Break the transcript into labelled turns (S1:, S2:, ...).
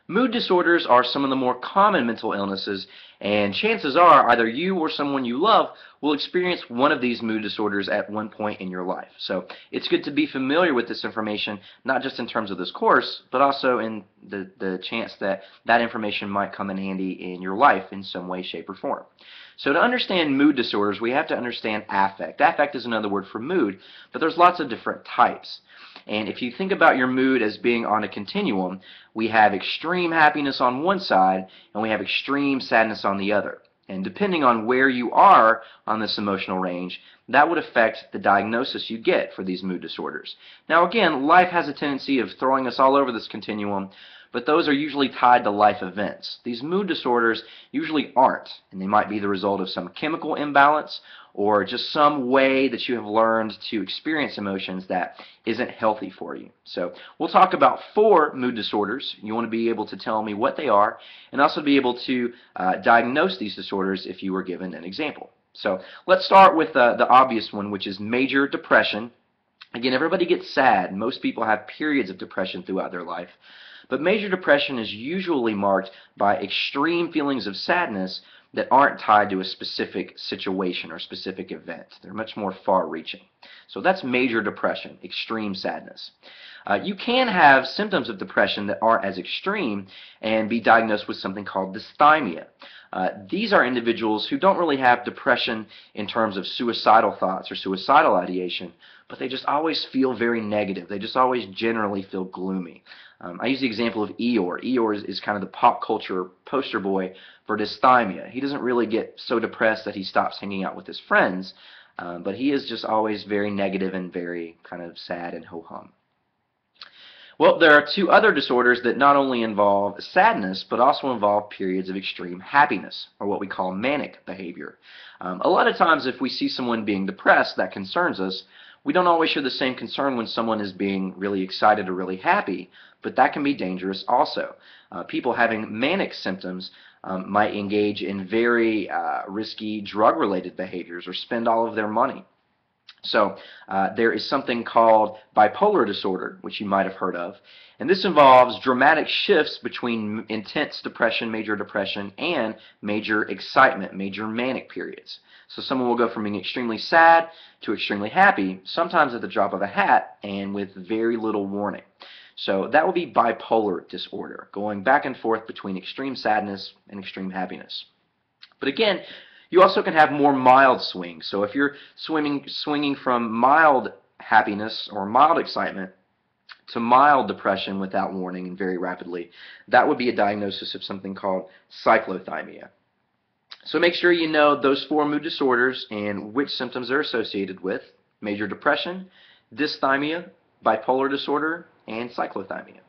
S1: Mood disorders are some of the more common mental illnesses, and chances are either you or someone you love will experience one of these mood disorders at one point in your life. So it's good to be familiar with this information, not just in terms of this course, but also in the chance that that information might come in handy in your life in some way, shape, or form. So to understand mood disorders, we have to understand affect. Affect is another word for mood, but there's lots of different types. And if you think about your mood as being on a continuum, we have extreme happiness on one side and we have extreme sadness on the other. And depending on where you are on this emotional range, that would affect the diagnosis you get for these mood disorders. Now again, life has a tendency of throwing us all over this continuum, but those are usually tied to life events. These mood disorders usually aren't, and they might be the result of some chemical imbalance or just some way that you have learned to experience emotions that isn't healthy for you. So we'll talk about 4 mood disorders. You want to be able to tell me what they are and also be able to diagnose these disorders if you were given an example. So let's start with the obvious one, which is major depression. Again, everybody gets sad. Most people have periods of depression throughout their life. But major depression is usually marked by extreme feelings of sadness that aren't tied to a specific situation or specific event. They're much more far-reaching. So that's major depression, extreme sadness. You can have symptoms of depression that aren't as extreme and be diagnosed with something called dysthymia. These are individuals who don't really have depression in terms of suicidal thoughts or suicidal ideation, but they just always feel very negative. They just always generally feel gloomy. I use the example of Eeyore. Eeyore is kind of the pop culture poster boy for dysthymia. He doesn't really get so depressed that he stops hanging out with his friends, but he is just always very negative and very kind of sad and ho-hum. Well, there are 2 other disorders that not only involve sadness, but also involve periods of extreme happiness, or what we call manic behavior. A lot of times if we see someone being depressed, that concerns us. We don't always share the same concern when someone is being really excited or really happy, but that can be dangerous also. People having manic symptoms might engage in very risky drug-related behaviors or spend all of their money. So there is something called bipolar disorder, which you might have heard of, and this involves dramatic shifts between intense depression, major depression, and major excitement, major manic periods. So someone will go from being extremely sad to extremely happy, sometimes at the drop of a hat and with very little warning. So that would be bipolar disorder, going back and forth between extreme sadness and extreme happiness. But again, you also can have more mild swings. So if you're swinging from mild happiness or mild excitement to mild depression without warning and very rapidly, that would be a diagnosis of something called cyclothymia. So make sure you know those 4 mood disorders and which symptoms they're associated with: major depression, dysthymia, bipolar disorder, and cyclothymia.